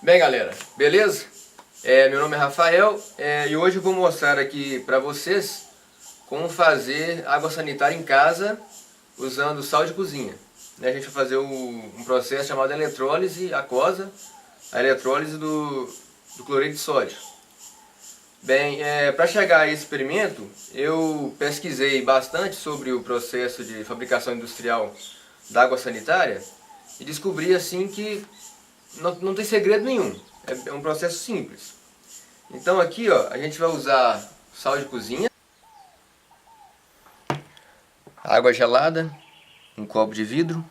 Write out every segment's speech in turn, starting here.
Bem, galera, beleza? Meu nome é Rafael e hoje eu vou mostrar aqui para vocês como fazer água sanitária em casa usando sal de cozinha. A gente vai fazer um processo chamado eletrólise aquosa, a eletrólise do cloreto de sódio. Bem, para chegar a esse experimento, eu pesquisei bastante sobre o processo de fabricação industrial da água sanitária e descobri assim que não tem segredo nenhum, é um processo simples. Então aqui ó, a gente vai usar sal de cozinha, água gelada, um copo de vidro,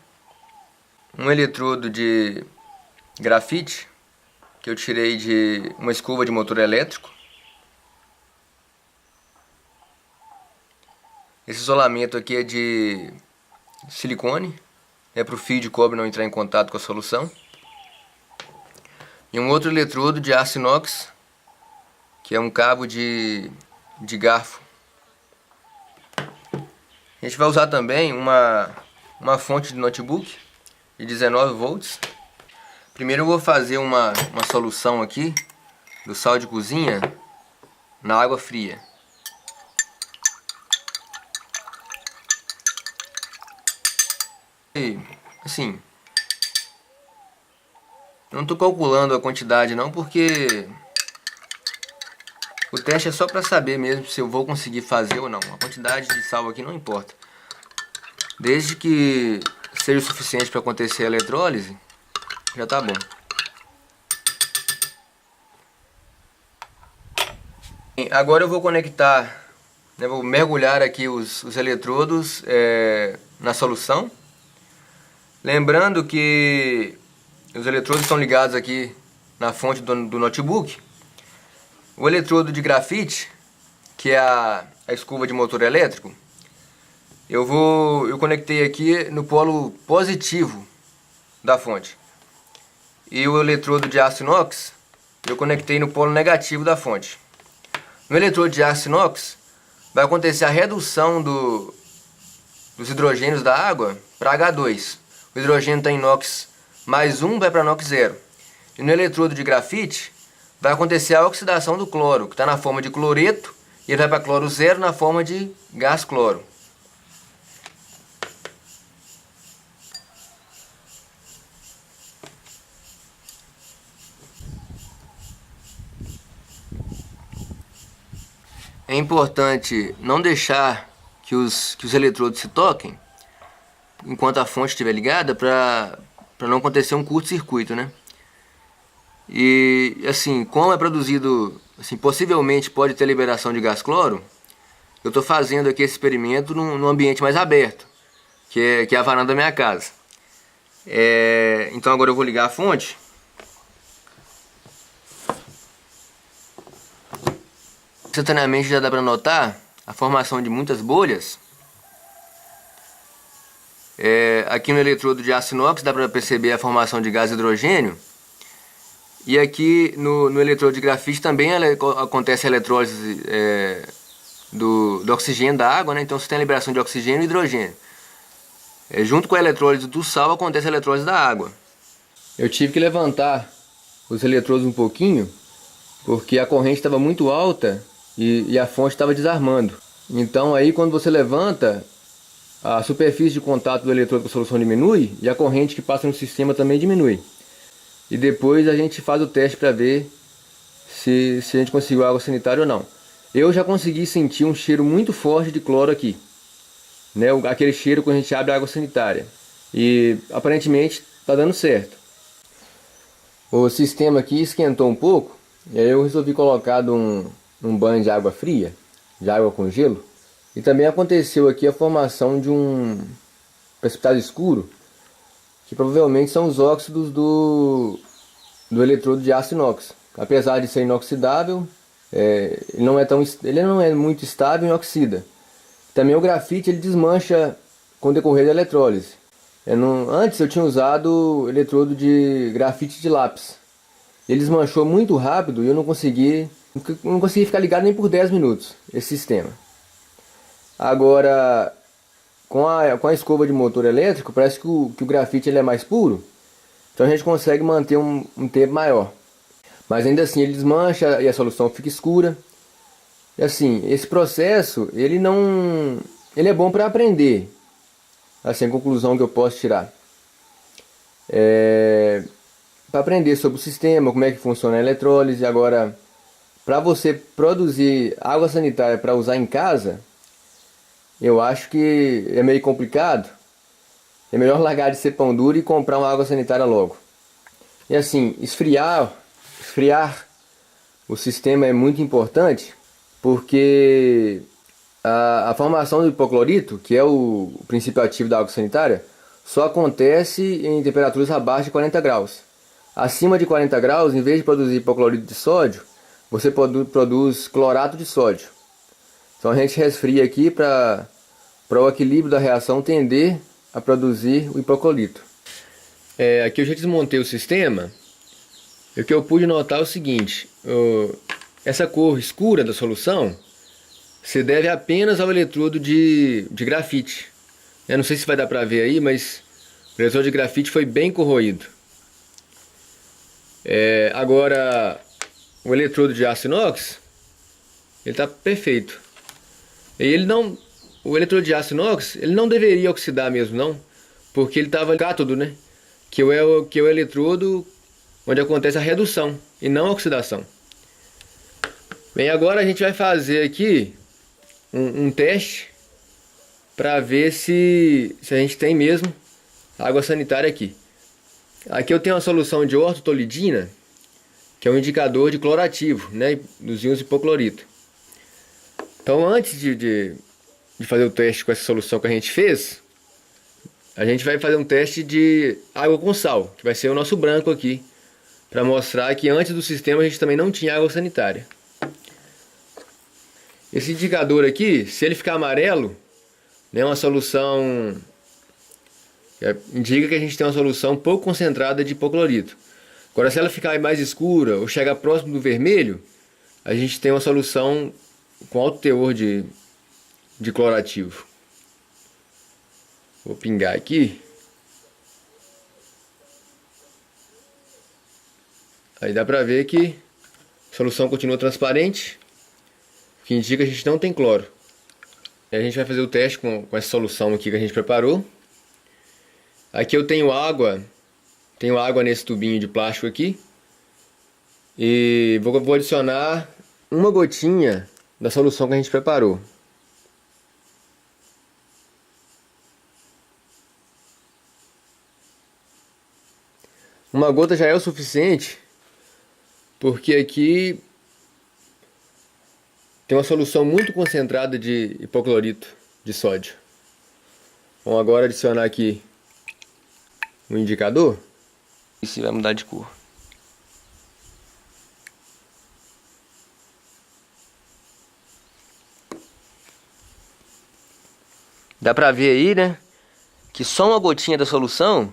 um eletrodo de grafite que eu tirei de uma escova de motor elétrico. Esse isolamento aqui é de silicone, é para o fio de cobre não entrar em contato com a solução. E um outro eletrodo de aço inox, que é um cabo de garfo. A gente vai usar também uma fonte de notebook de 19 volts. Primeiro eu vou fazer uma solução aqui do sal de cozinha na água fria. E, assim, não estou calculando a quantidade não, porque o teste é só para saber mesmo se eu vou conseguir fazer ou não. A quantidade de sal aqui não importa. Desde que seja o suficiente para acontecer a eletrólise, já está bom. Agora eu vou conectar, vou mergulhar aqui os eletrodos na solução. Lembrando que os eletrodos estão ligados aqui na fonte do notebook. O eletrodo de grafite, que é a escova de motor elétrico, eu conectei aqui no polo positivo da fonte. E o eletrodo de aço inox, eu conectei no polo negativo da fonte. No eletrodo de aço inox, vai acontecer a redução dos hidrogênios da água para H2. O hidrogênio está em inox mais 1, vai para inox 0. E no eletrodo de grafite, vai acontecer a oxidação do cloro, que está na forma de cloreto, e ele vai para cloro 0 na forma de gás cloro. É importante não deixar que os eletrodos se toquem enquanto a fonte estiver ligada, para não acontecer um curto-circuito, né? E assim, como é produzido, assim, possivelmente pode ter liberação de gás cloro, eu estou fazendo aqui esse experimento num ambiente mais aberto, que é a varanda da minha casa. Então agora eu vou ligar a fonte. Instantaneamente já dá para notar a formação de muitas bolhas. Aqui no eletrodo de aço inox dá para perceber a formação de gás hidrogênio. E aqui no eletrodo de grafite também acontece a eletrólise do oxigênio da água, né? Então você tem a liberação de oxigênio e hidrogênio. Junto com a eletrólise do sal acontece a eletrólise da água. Eu tive que levantar os eletrodos um pouquinho, porque a corrente estava muito alta e a fonte estava desarmando. Então aí quando você levanta, a superfície de contato do eletrodo com a solução diminui e a corrente que passa no sistema também diminui. E depois a gente faz o teste para ver se a gente conseguiu água sanitária ou não. Eu já consegui sentir um cheiro muito forte de cloro aqui, né? Aquele cheiro quando a gente abre a água sanitária. E aparentemente está dando certo. O sistema aqui esquentou um pouco, e aí eu resolvi colocar num banho de água fria, de água com gelo. E também aconteceu aqui a formação de um precipitado escuro, que provavelmente são os óxidos do eletrodo de aço inox. Apesar de ser inoxidável, ele não é muito estável e oxida. Também o grafite ele desmancha com o decorrer da eletrólise. Antes eu tinha usado eletrodo de grafite de lápis. Ele desmanchou muito rápido e eu não consegui ficar ligado nem por 10 minutos esse sistema. Agora, com a escova de motor elétrico, parece que o grafite ele é mais puro, então a gente consegue manter um tempo maior. mas ainda assim ele desmancha e a solução fica escura. E assim, esse processo, ele é bom para aprender. Assim, a conclusão que eu posso tirar. Para aprender sobre o sistema, como é que funciona a eletrólise. Agora, para você produzir água sanitária para usar em casa, eu acho que é meio complicado. É melhor largar de ser pão duro e comprar uma água sanitária logo. E assim, esfriar o sistema é muito importante, porque a formação do hipoclorito, que é o princípio ativo da água sanitária, só acontece em temperaturas abaixo de 40 graus. Acima de 40 graus, em vez de produzir hipoclorito de sódio, você produz clorato de sódio. Então a gente resfria aqui para o equilíbrio da reação tender a produzir o hipoclorito. Aqui eu já desmontei o sistema. E o que eu pude notar é o seguinte: essa cor escura da solução se deve apenas ao eletrodo de grafite. Eu não sei se vai dar para ver aí, mas o eletrodo de grafite foi bem corroído. Agora, o eletrodo de aço inox, ele está perfeito. O eletrodo de aço inox, ele não deveria oxidar mesmo, não, porque ele estava cátodo, né? Que é o eletrodo onde acontece a redução e não a oxidação. Bem, agora a gente vai fazer aqui um teste para ver se a gente tem mesmo água sanitária aqui. Aqui eu tenho uma solução de ortotolidina, que é um indicador de clorativo, né, dos íons hipoclorito. Então, antes de fazer o teste com essa solução que a gente fez, a gente vai fazer um teste de água com sal, que vai ser o nosso branco aqui, para mostrar que antes do sistema a gente também não tinha água sanitária. Esse indicador aqui, se ele ficar amarelo, né, uma solução indica que a gente tem uma solução pouco concentrada de hipoclorito. Agora, se ela ficar mais escura ou chegar próximo do vermelho, a gente tem uma solução com alto teor de clorativo. Vou pingar aqui. Aí dá pra ver que a solução continua transparente, que indica que a gente não tem cloro. E a gente vai fazer o teste com essa solução aqui que a gente preparou. Aqui eu tenho água nesse tubinho de plástico aqui. E vou adicionar uma gotinha da solução que a gente preparou. Uma gota já é o suficiente, porque aqui tem uma solução muito concentrada de hipoclorito de sódio. Vamos agora adicionar aqui um indicador. Isso vai mudar de cor. Dá pra ver aí, né, que só uma gotinha da solução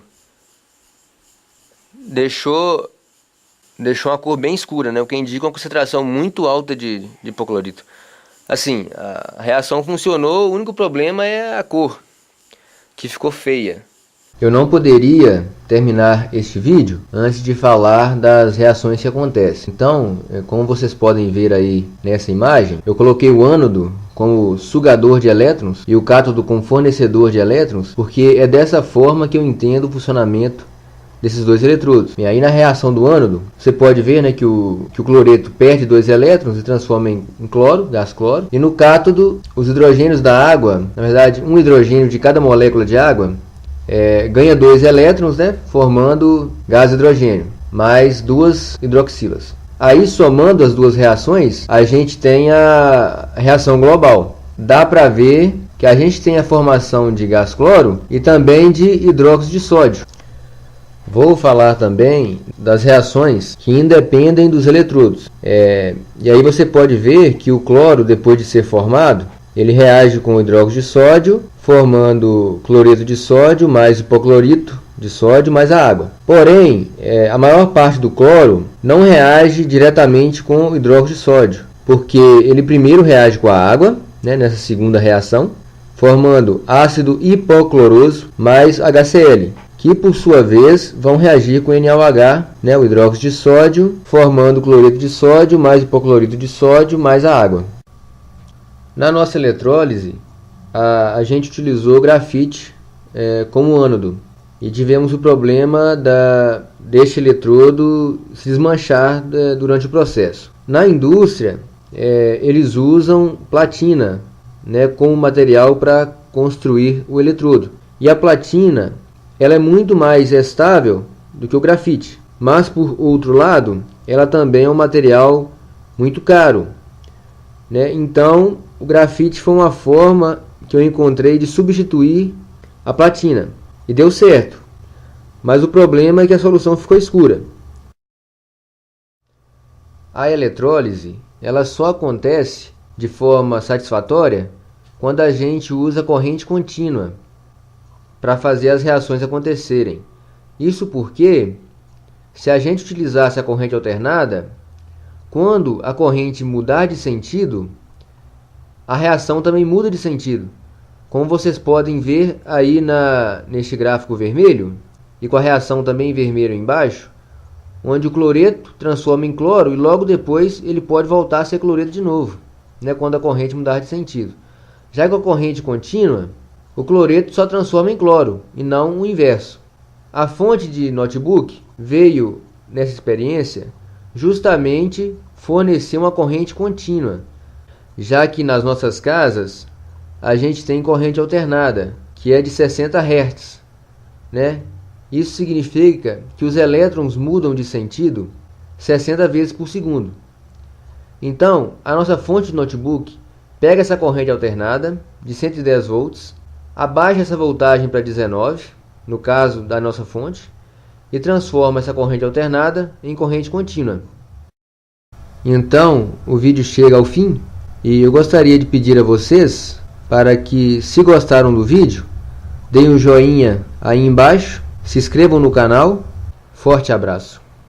deixou uma cor bem escura, né? O que indica uma concentração muito alta de hipoclorito. Assim, a reação funcionou, o único problema é a cor, que ficou feia. Eu não poderia terminar este vídeo antes de falar das reações que acontecem. Então, como vocês podem ver aí nessa imagem, eu coloquei o ânodo como sugador de elétrons e o cátodo como fornecedor de elétrons, porque é dessa forma que eu entendo o funcionamento desses dois eletrodos. E aí na reação do ânodo, você pode ver, né, que o cloreto perde 2 elétrons e transforma em cloro, gás cloro. E no cátodo, os hidrogênios da água, na verdade, um hidrogênio de cada molécula de água, ganha 2 elétrons, né, formando gás hidrogênio, mais 2 hidroxilas. Aí, somando as duas reações, a gente tem a reação global. Dá para ver que a gente tem a formação de gás cloro e também de hidróxido de sódio. Vou falar também das reações que independem dos eletrodos. E aí você pode ver que o cloro, depois de ser formado, ele reage com o hidróxido de sódio, formando cloreto de sódio mais hipoclorito de sódio mais a água. Porém, a maior parte do cloro não reage diretamente com o hidróxido de sódio, porque ele primeiro reage com a água, né, nessa segunda reação, formando ácido hipocloroso mais HCl, que por sua vez vão reagir com NaOH, né, o hidróxido de sódio, formando cloreto de sódio mais hipoclorito de sódio mais a água. Na nossa eletrólise, a gente utilizou grafite como ânodo e tivemos o problema deste eletrodo se desmanchar durante o processo. Na indústria, eles usam platina, né, como material para construir o eletrodo. E a platina, ela é muito mais estável do que o grafite, mas por outro lado, ela também é um material muito caro, né? Então, o grafite foi uma forma que eu encontrei de substituir a platina e deu certo. Mas o problema é que a solução ficou escura. A eletrólise, ela só acontece de forma satisfatória quando a gente usa corrente contínua para fazer as reações acontecerem. Isso porque, se a gente utilizasse a corrente alternada, quando a corrente mudar de sentido, a reação também muda de sentido. Como vocês podem ver aí neste gráfico vermelho, e com a reação também em vermelho embaixo, onde o cloreto transforma em cloro e logo depois ele pode voltar a ser cloreto de novo, né, quando a corrente mudar de sentido. Já com a corrente contínua, o cloreto só transforma em cloro e não o inverso. A fonte de notebook veio, nessa experiência, justamente fornecer uma corrente contínua, já que nas nossas casas a gente tem corrente alternada, que é de 60 Hz, né? Isso significa que os elétrons mudam de sentido 60 vezes por segundo. Então, a nossa fonte de notebook pega essa corrente alternada de 110 volts, abaixa essa voltagem para 19, no caso da nossa fonte, e transforma essa corrente alternada em corrente contínua. Então, o vídeo chega ao fim e eu gostaria de pedir a vocês para que, se gostaram do vídeo, deem um joinha aí embaixo, se inscrevam no canal. Forte abraço!